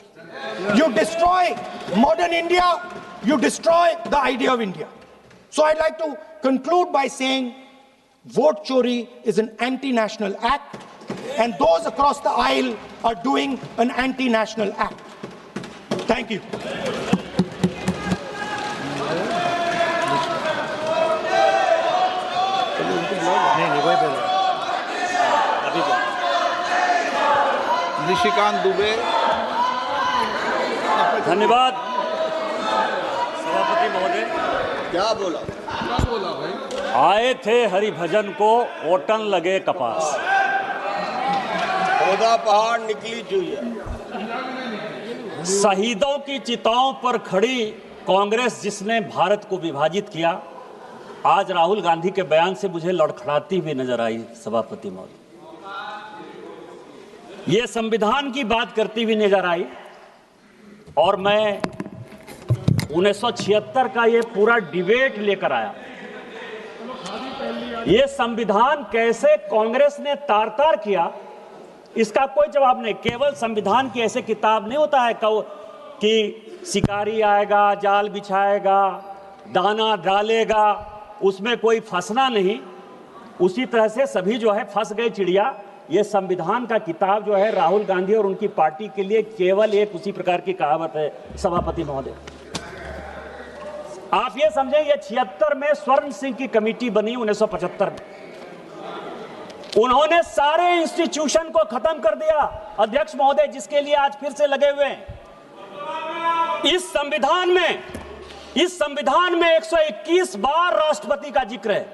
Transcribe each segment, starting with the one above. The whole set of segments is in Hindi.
vote. You destroy modern India, you destroy the idea of India. So I'd like to conclude by saying vote chori is an anti-national act, and those across the aisle are doing an anti-national act. Thank you. Nishikant Dubey. धन्यवाद सभापति महोदय। क्या बोला भाई? आए थे हरिभजन को ओटन लगे कपास। खोदा पहाड़ निकली चुईया। शहीदों की चिताओं पर खड़ी कांग्रेस जिसने भारत को विभाजित किया, आज राहुल गांधी के बयान से मुझे लड़खड़ाती हुई नजर आई सभापति महोदय। ये संविधान की बात करती हुई नजर आई, और मैं 1976 का ये पूरा डिबेट लेकर आया। ये संविधान कैसे कांग्रेस ने तार-तार किया, इसका कोई जवाब नहीं। केवल संविधान की ऐसे किताब नहीं होता है कि शिकारी आएगा, जाल बिछाएगा, दाना डालेगा, उसमें कोई फंसना नहीं। उसी तरह से सभी जो है फंस गए चिड़िया। ये संविधान का किताब जो है राहुल गांधी और उनकी पार्टी के लिए केवल एक उसी प्रकार की कहावत है सभापति महोदय। आप ये समझें, ये 76 में स्वर्ण सिंह की कमेटी बनी 1975 में। उन्होंने सारे इंस्टीट्यूशन को खत्म कर दिया अध्यक्ष महोदय, जिसके लिए आज फिर से लगे हुए हैं। इस संविधान में 121 बार राष्ट्रपति का जिक्र है।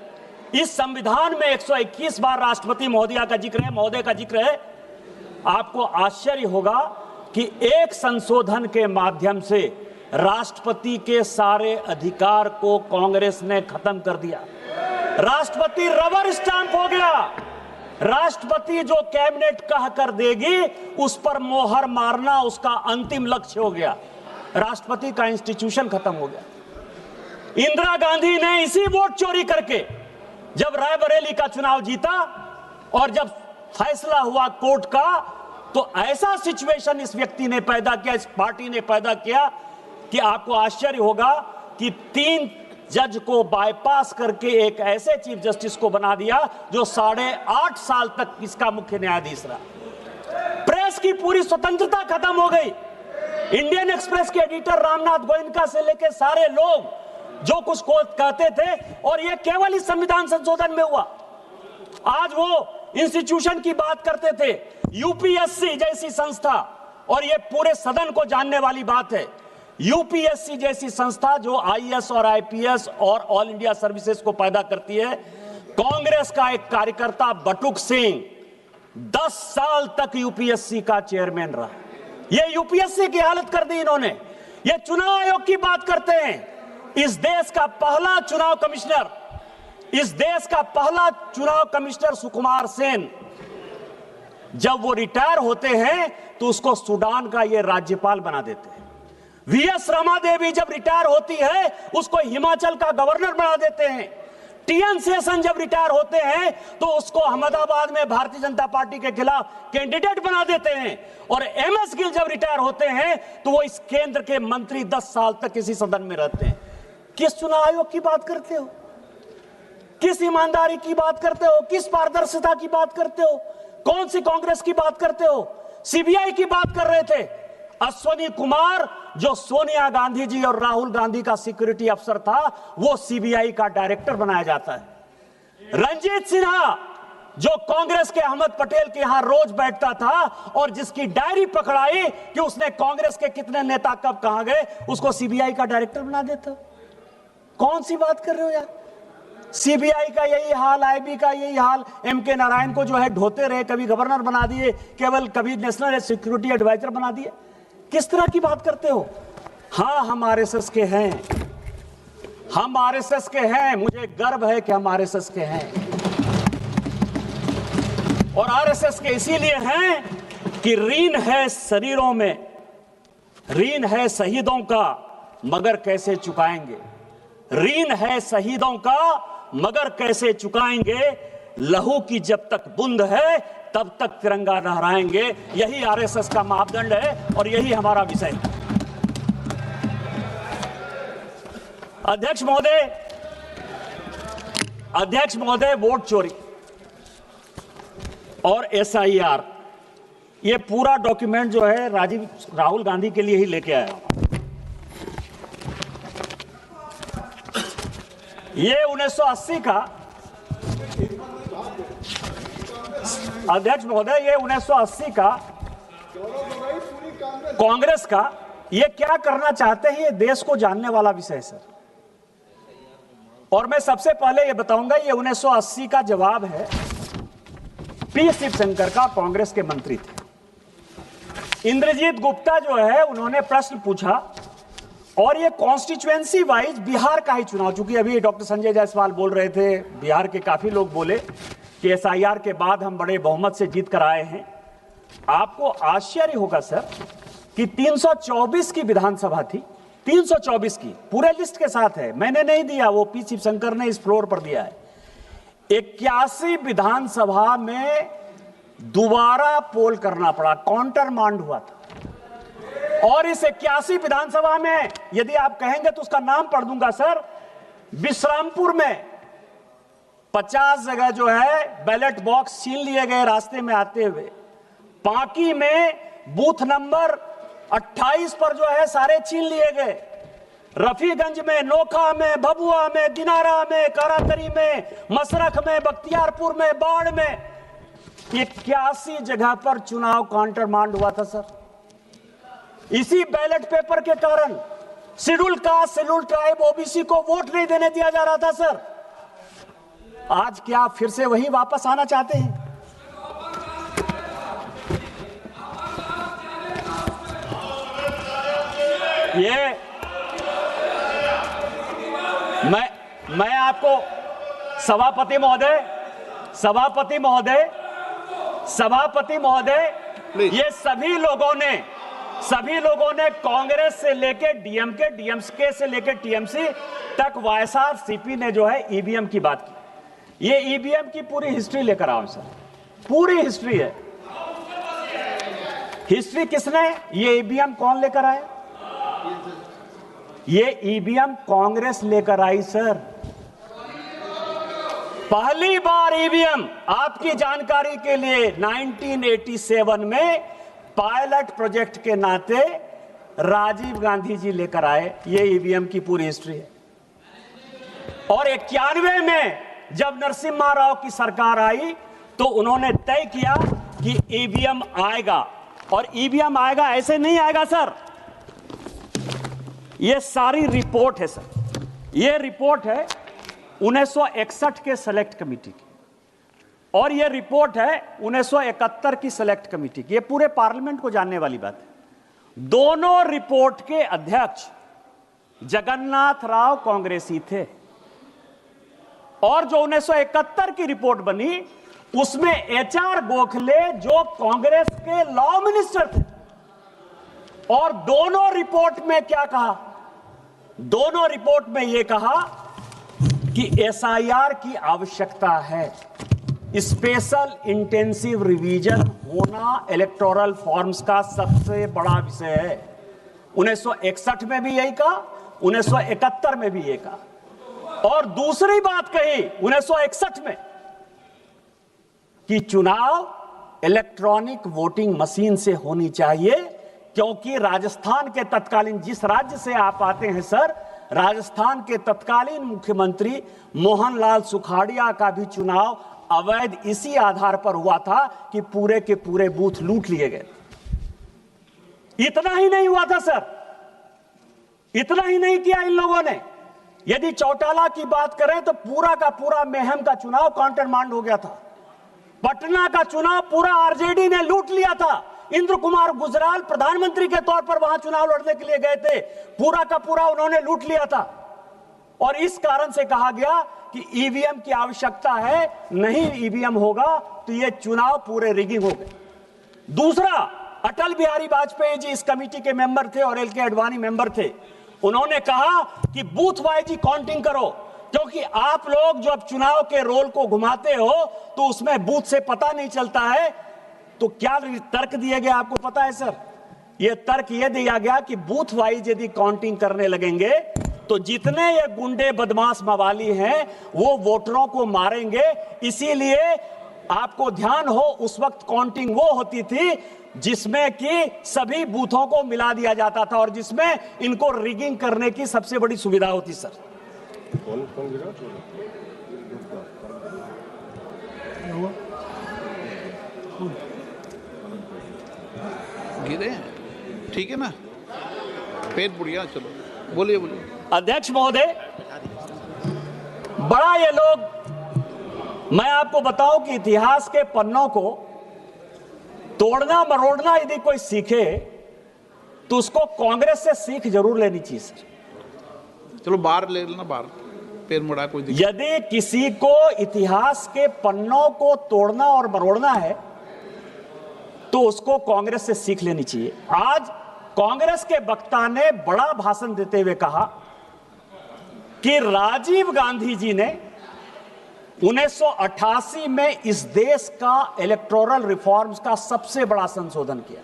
इस संविधान में 121 बार राष्ट्रपति महोदय का जिक्र है। आपको आश्चर्य होगा कि एक संशोधन के माध्यम से राष्ट्रपति के सारे अधिकार को कांग्रेस ने खत्म कर दिया। राष्ट्रपति रबर स्टैंप हो गया। राष्ट्रपति जो कैबिनेट कह कर देगी उस पर मोहर मारना उसका अंतिम लक्ष्य हो गया। राष्ट्रपति का इंस्टीट्यूशन खत्म हो गया। इंदिरा गांधी ने इसी वोट चोरी करके जब रायबरेली का चुनाव जीता और जब फैसला हुआ कोर्ट का, तो ऐसा सिचुएशन इस व्यक्ति ने पैदा किया, इस पार्टी ने पैदा किया कि आपको आश्चर्य होगा कि 3 जज को बाईपास करके एक ऐसे चीफ जस्टिस को बना दिया जो 8.5 साल तक इसका मुख्य न्यायाधीश रहा। प्रेस की पूरी स्वतंत्रता खत्म हो गई। इंडियन एक्सप्रेस के एडिटर रामनाथ गोयनका से लेकर सारे लोग जो कुछ को कहते थे, और ये केवल इस संविधान संशोधन में हुआ। आज वो इंस्टीट्यूशन की बात करते थे, यूपीएससी जैसी संस्था, और ये पूरे सदन को जानने वाली बात है, यूपीएससी जैसी संस्था जो आईएएस और आईपीएस और ऑल इंडिया सर्विसेज को पैदा करती है। कांग्रेस का एक कार्यकर्ता बटुक सिंह 10 साल तक यूपीएससी का चेयरमैन रहा। ये यूपीएससी की हालत कर दी इन्होंने। ये चुनाव आयोग की बात करते हैं। इस देश का पहला चुनाव कमिश्नर सुकुमार सेन, जब वो रिटायर होते हैं तो उसको सूडान का ये राज्यपाल बना देते हैं। वीएस रमा देवी जब रिटायर होती है उसको हिमाचल का गवर्नर बना देते हैं। टीएन शेषन जब रिटायर होते हैं तो उसको अहमदाबाद में भारतीय जनता पार्टी के खिलाफ कैंडिडेट बना देते हैं। और एमएस गिल जब रिटायर होते हैं तो वो इस केंद्र के मंत्री 10 साल तक इसी सदन में रहते हैं। किस चुनाव आयोग की बात करते हो? किस ईमानदारी की बात करते हो? किस पारदर्शिता की बात करते हो? कौन सी कांग्रेस की बात करते हो? सीबीआई की बात कर रहे थे। अश्वनी कुमार जो सोनिया गांधी जी और राहुल गांधी का सिक्योरिटी अफसर था, वो सीबीआई का डायरेक्टर बनाया जाता है। रंजीत सिन्हा जो कांग्रेस के अहमद पटेल के यहां रोज बैठता था और जिसकी डायरी पकड़ाई कि उसने कांग्रेस के कितने नेता कब कहां गए, उसको सीबीआई का डायरेक्टर बना देता। कौन सी बात कर रहे हो यार? सीबीआई का यही हाल, आईबी का यही हाल। एमके नारायण को जो है ढोते रहे, कभी गवर्नर बना दिए, केवल कभी नेशनल सिक्योरिटी एडवाइजर बना दिए। किस तरह की बात करते हो? हाँ, हम आरएसएस के हैं, हम आरएसएस के हैं। मुझे गर्व है कि हम आरएसएस के हैं, और आरएसएस के इसीलिए हैं कि ऋण है शरीरों में, ऋण है शहीदों का, मगर कैसे चुकाएंगे? ऋण है शहीदों का, मगर कैसे चुकाएंगे? लहू की जब तक बूंद है तब तक तिरंगा लहराएंगे। यही आरएसएस का मापदंड है और यही हमारा विषय है। अध्यक्ष महोदय, वोट चोरी और एसआईआर, ये पूरा डॉक्यूमेंट जो है राहुल गांधी के लिए ही लेके आया। ये 1980 का, अध्यक्ष महोदय, ये 1980 का कांग्रेस का, ये क्या करना चाहते हैं ये देश को जानने वाला विषय है सर। और मैं सबसे पहले ये बताऊंगा, ये 1980 का जवाब है। पी शिवशंकर का कांग्रेस के मंत्री थे। इंद्रजीत गुप्ता जो है उन्होंने प्रश्न पूछा और ये कॉन्स्टिट्यूएंसी वाइज बिहार का ही चुनाव, चूंकि अभी डॉक्टर संजय जायसवाल बोल रहे थे, बिहार के काफी लोग बोले कि एसआईआर के बाद हम बड़े बहुमत से जीत कर आए हैं। आपको आश्चर्य होगा सर कि 324 की विधानसभा थी, 324 की, पूरे लिस्ट के साथ है, मैंने नहीं दिया, वो पी शिवशंकर ने इस फ्लोर पर दिया है। 81 विधानसभा में दोबारा पोल करना पड़ा, काउंटर मांड हुआ था। और इस 81 विधानसभा में यदि आप कहेंगे तो उसका नाम पढ़ दूंगा सर। विश्रामपुर में 50 जगह जो है बैलेट बॉक्स छीन लिए गए रास्ते में आते हुए। पांकी में बूथ नंबर 28 पर जो है सारे छीन लिए गए। रफीगंज में, नोखा में, भभुआ में, दिनारा में, कारातरी में, मसरख में, बख्तियारपुर में, बाढ़ में 81 जगह पर चुनाव काउंटर मांड हुआ था सर। इसी बैलेट पेपर के कारण schedule caste, schedule tribe, OBC को वोट नहीं देने दिया जा रहा था सर। आज क्या फिर से वही वापस आना चाहते हैं? ये मैं आपको सभापति महोदय, ये सभी लोगों ने कांग्रेस से लेकर डीएमके से लेकर टीएमसी तक वाईएसआरसीपी ने जो है ईवीएम की बात की। ये ईवीएम की पूरी हिस्ट्री लेकर आओ सर, पूरी हिस्ट्री है। हिस्ट्री किसने, ये ईवीएम कौन लेकर आया? ये ईवीएम कांग्रेस लेकर आई सर। पहली बार ईवीएम, आपकी जानकारी के लिए, 1987 में पायलट प्रोजेक्ट के नाते राजीव गांधी जी लेकर आए। ये ईवीएम की पूरी हिस्ट्री है। और 91 में जब नरसिम्हा राव की सरकार आई तो उन्होंने तय किया कि ईवीएम आएगा। और ईवीएम आएगा, ऐसे नहीं आएगा सर। ये सारी रिपोर्ट है सर, ये रिपोर्ट है 1961 के सेलेक्ट कमेटी की और ये रिपोर्ट है 1971 की सेलेक्ट कमेटी की। ये पूरे पार्लियामेंट को जानने वाली बात है। दोनों रिपोर्ट के अध्यक्ष जगन्नाथ राव कांग्रेसी थे और जो 1971 की रिपोर्ट बनी उसमें एचआर गोखले जो कांग्रेस के लॉ मिनिस्टर थे। और दोनों रिपोर्ट में क्या कहा? दोनों रिपोर्ट में यह कहा कि एसआईआर की आवश्यकता है, स्पेशल इंटेंसिव रिवीजन होना इलेक्टोरल फॉर्म्स का सबसे बड़ा विषय है। 1961 में भी यही कहा, 1971 में भी यही कहा। और दूसरी बात कही 1961 में कि चुनाव इलेक्ट्रॉनिक वोटिंग मशीन से होनी चाहिए, क्योंकि राजस्थान के तत्कालीन, जिस राज्य से आप आते हैं सर, राजस्थान के तत्कालीन मुख्यमंत्री मोहनलाल सुखाड़िया का भी चुनाव अवैध इसी आधार पर हुआ था कि पूरे के पूरे बूथ लूट लिए गए। इतना ही नहीं हुआ था सर, इतना ही नहीं किया इन लोगों ने। यदि चौटाला की बात करें तो पूरा का पूरा मेहम का चुनाव काउंटर मांड हो गया था। पटना का चुनाव पूरा आरजेडी ने लूट लिया था। इंद्र कुमार गुजराल प्रधानमंत्री के तौर पर वहां चुनाव लड़ने के लिए गए थे, पूरा का पूरा उन्होंने लूट लिया था। और इस कारण से कहा गया कि ईवीएम की आवश्यकता है, नहीं ईवीएम होगा तो ये चुनाव पूरे रिगिंग हो गए। दूसरा, अटल बिहारी वाजपेयी जी इस कमेटी के मेंबर थे और एल.के. आडवाणी मेंबर थे। उन्होंने कहा कि बूथ वाइज ही काउंटिंग करो, क्योंकि आप लोग जब चुनाव के रोल को घुमाते हो तो उसमें बूथ से पता नहीं चलता है तो क्या तर्क दिए गए आपको पता है सर? यह तर्क यह दिया गया कि बूथ वाइज यदि काउंटिंग करने लगेंगे तो जितने ये गुंडे बदमाश मवाली हैं वो वोटरों को मारेंगे। इसीलिए आपको ध्यान हो, उस वक्त काउंटिंग वो होती थी जिसमें कि सभी बूथों को मिला दिया जाता था और जिसमें इनको रिगिंग करने की सबसे बड़ी सुविधा होती सर। गिरे हैं, ठीक है ना, पेट बुढ़िया। चलो बोलिए बोलिए। अध्यक्ष महोदय, बड़ा ये लोग, मैं आपको बताऊं कि इतिहास के पन्नों को तोड़ना मरोड़ना यदि कोई सीखे तो उसको कांग्रेस से सीख जरूर लेनी चाहिए सर। चलो बाहर ले लेना, बाहर पैर मुड़ा, कोई दिक्कत। यदि किसी को इतिहास के पन्नों को तोड़ना और मरोड़ना है तो उसको कांग्रेस से सीख लेनी चाहिए। आज कांग्रेस के वक्ता ने बड़ा भाषण देते हुए कहा कि राजीव गांधी जी ने 1988 में इस देश का इलेक्टोरल रिफॉर्म्स का सबसे बड़ा संशोधन किया।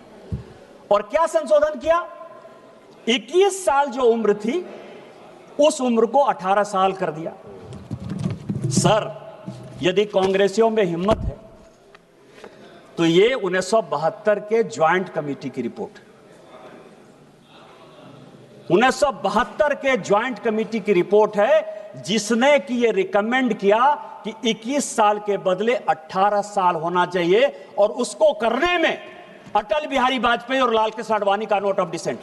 और क्या संशोधन किया? 21 साल जो उम्र थी उस उम्र को 18 साल कर दिया। सर, यदि कांग्रेसियों में हिम्मत है तो ये 1972 के ज्वाइंट कमेटी की रिपोर्ट है। 1972 के ज्वाइंट कमेटी की रिपोर्ट है जिसने कि ये रिकमेंड किया कि 21 साल के बदले 18 साल होना चाहिए और उसको करने में अटल बिहारी वाजपेयी और लाल कृष्ण आडवाणी का नोट ऑफ डिसेंट